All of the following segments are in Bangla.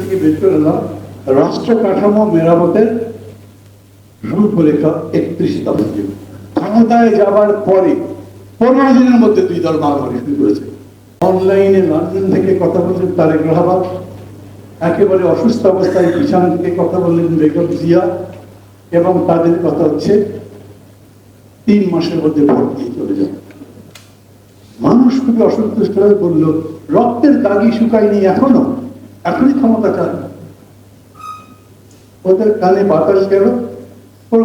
থেকে বের করে এলাম রাষ্ট্র কাঠামো মেরামতের রূপরেখা 31 দফা। ক্ষমতায় যাবার পরে 15 দিনের মধ্যে 2 দল মারামারি শুরু করেছে। অনলাইনে লন্ডন থেকে কথা বললেন তারেক রহমান, একেবারে অসুস্থ অবস্থায় বিছানা থেকে কথা বললেন বেগম জিয়া, এবং তাদের কথা হচ্ছে 3 মাসের মধ্যে ভোট দিয়ে চলে যাবে। মানুষ খুবই অসন্তুষ্ট হয়ে বলল, রক্তের দাগই শুকায়নি এখনই ক্ষমতা চান। ওদের কানে বাতাস গেল,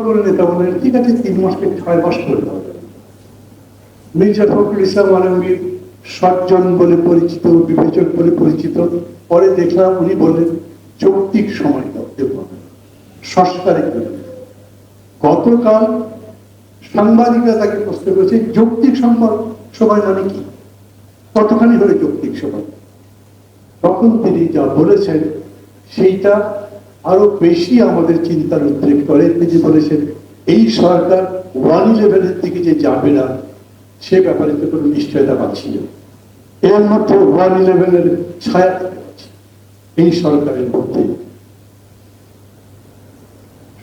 করে নেতা বললেন ঠিক আছে 3 মাসকে 6 মাস করতে হবে। মির্জা ফখরুল ইসলাম আলমগীর সজ্জন বলে পরিচিত, বিবেচক বলে পরিচিত, পরে দেখলাম উনি বললেন যৌক্তিক সময় দেব, সংস্কারে। গতকাল সাংবাদিকরা তাকে প্রশ্ন করেছে যৌক্তিক সময় মানে কি, কতখানি হলে যৌক্তিক সময়? তখন তিনি যা বলেছেন সেইটা আরো বেশি আমাদের চিন্তার উদ্রেক করে। তিনি বলেছেন এই সরকার 1-11 দিকে যে যাবে না সে ব্যাপারে তো কোনো নিশ্চয়তা পাচ্ছি না। এর মধ্যে 1-11 ছায়া পাচ্ছি এই সরকারের মধ্যে।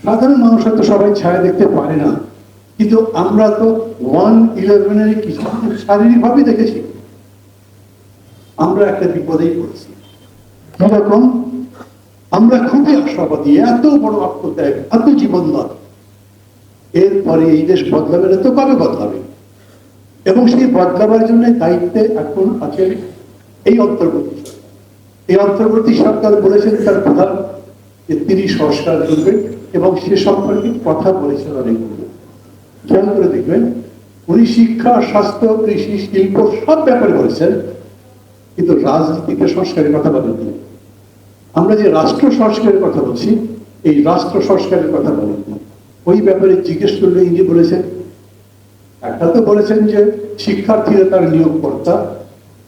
সাধারণ মানুষ হয়তো সবাই ছায়া দেখতে পারে না, কিন্তু আমরা তো 1-11 কিছু শারীরিকভাবে দেখেছি। আমরা একটা বিপদেই পড়েছি। কিরকম? আমরা খুবই আশাবাদী, এত বড় আত্মত্যাগ, এত জীবনদান, এরপরে এই দেশ বদলাবে না তো কবে বদলাবে? এবং সেই বদলাবার জন্য দায়িত্বে এখন আছে এই অন্তর্বর্তী সরকার। এই অন্তর্বর্তী সরকার বলেছেন তার প্রধান যে তিনি সংস্কার করবেন, এবং সে সম্পর্কে কথা বলেছেন অনেকগুলো। খেয়াল করে দেখবেন উনি শিক্ষা, স্বাস্থ্য, কৃষি, শিল্প সব ব্যাপারে বলেছেন, কিন্তু রাজনীতিকে সংস্কারের কথা বলেননি। আমরা যে রাষ্ট্র সংস্কারের কথা বলছি, এই রাষ্ট্র সংস্কারের কথা বলেননি। ওই ব্যাপারে জিজ্ঞেস করলে ইনি বলেছেন, একটা তো বলেছেন যে শিক্ষার্থীরা তার নিয়োগকর্তা,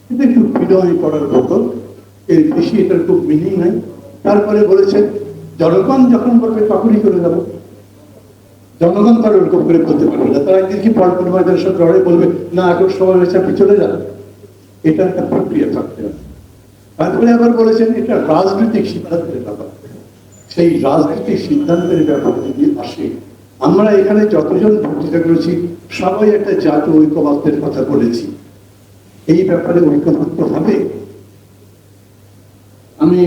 কিন্তু একটু বিনয় করার মতো, এর বেশি এটার খুব মিনিং নাই। তারপরে বলেছেন জনগণ যখন বলবে তখনই করে যাবো। জনগণ তার ওরকম করে করতে পারবে না, তারা একদিন কি পল্টন ময়দানের সাথে লড়াই বলবে না এখন সময় হয়েছে আপনি চলে যান। এটা একটা প্রক্রিয়া থাকতে হবে। তারপরে আবার বলেছেন এটা রাজনৈতিক সিদ্ধান্তের ব্যাপার। সেই রাজনৈতিক সিদ্ধান্তের ব্যাপারে যদি আসে, আমরা এখানে যতজন বক্তৃতা করেছি সবাই একটা জাতীয় ঐক্যমত্যের কথা বলেছি। এই ব্যাপারে ঐক্যমত্য হবে। আমি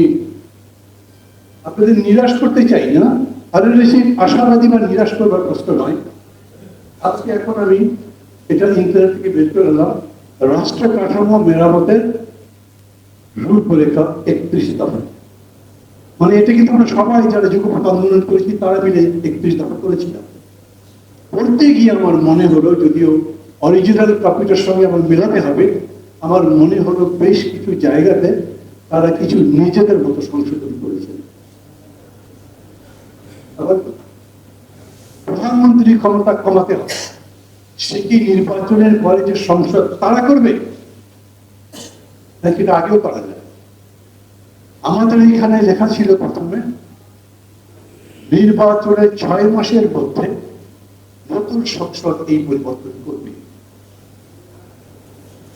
আপনাদের নিরাশ করতে চাই না, আর বেশি আশাবাদী বা নিরাশ করবার প্রশ্ন নয়। আজকে এখন আমি এটা ইন্টারনেট থেকে বের করে এলাম রাষ্ট্র কাঠামো মেরামতের রূপরেখা 31 দফা। মানে এটা কিন্তু আমরা সবাই যারা যুগপৎ আন্দোলন করেছি তারা মিলে 31 দফা করেছিলাম। পড়তে গিয়ে আমার মনে হলো, যদিও অরিজিনাল কপিটার সঙ্গে আমার মেলাতে হবে, আমার মনে হলো বেশ কিছু জায়গাতে তারা কিছু নিজেদের মতো সংশোধন করেছেন। আবার প্রধানমন্ত্রী ক্ষমতা কমাতে হবে, সে কি নির্বাচনের পরে যে সংসদ তারা করবে নাকি আগেও করা যায়? আমাদের এখানে লেখা ছিল প্রথমে নির্বাচনের 6 মাসের মধ্যে নতুন সংসদ এই পরিবর্তন করবে।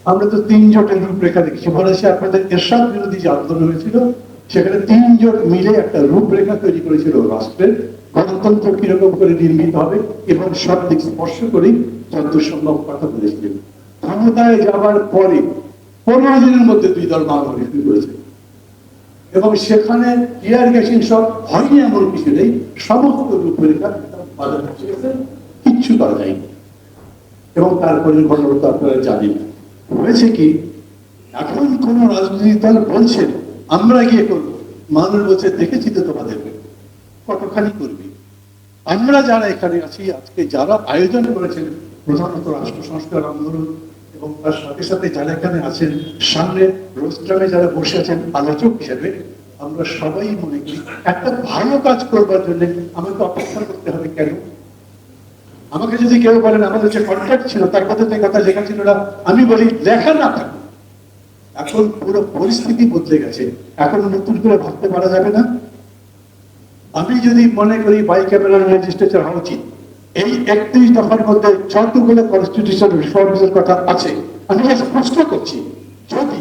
আমরা তো 3 জোটের রূপরেখা দেখছি। বলেছি আপনাদের এরশাদ বিরোধী যে আন্দোলন হয়েছিল সেখানে 3 জোট মিলে একটা রূপরেখা তৈরি করেছিল রাষ্ট্রের গণতন্ত্র কিরকম করে নির্মিত হবে, এবং সব দিক স্পর্শ করেই যত সম্ভব কথা বলেছিলেন। ক্ষমতায় যাবার পরে 15 দিনের মধ্যে 2 দল মারামারি শুরু করেছে, এবং সেখানে টিয়ার গ্যাসিং সব হয়নি এমন কিছু নেই। সমস্ত রূপরেখা কিচ্ছু করা যায়নি। এবং তারপরে ঘটনাটা আপনারা জানেন হয়েছে কি, এখন কোন রাজনৈতিক দল বলছেন আমরা গিয়ে করবো, মানুষ বলছে দেখেছি তো তোমাদের কতখানি করবে। আমরা যারা এখানে আছি আজকে, যারা আয়োজন করেছেন প্রধানত রাষ্ট্র সংস্কার আন্দোলন, এবং তার সাথে সাথে যারা এখানে আছেন সামনে রোস্ট্রামে যারা বসে আছেন আলোচক হিসেবে, আমরা সবাই মনে করি একটা ভালো কাজ করবার জন্য আমাকে অপেক্ষা করতে হবে কেন? আমাকে যদি কেউ বলেন আমাদের যে কন্ট্রাক্ট ছিল তার মধ্যে কথা লেখা ছিল না, আমি বলি লেখা না থাকুক। এখন পুরো পরিস্থিতি বদলে গেছে, এখন নতুন করে ভাবতে পারা যাবে না। আমি যদি মনে করি বাইক্যামেরাল লেজিসলেচার হওয়া উচিত, এই 31 দফার মধ্যে যতগুলো কনস্টিটিউশন রিফর্মসের কথা আছে আমি স্পষ্ট করছি, যদি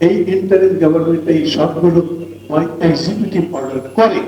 এই ইন্টারিম গভর্নমেন্ট এই সবগুলো এক্সিকিউটিভ অর্ডার করে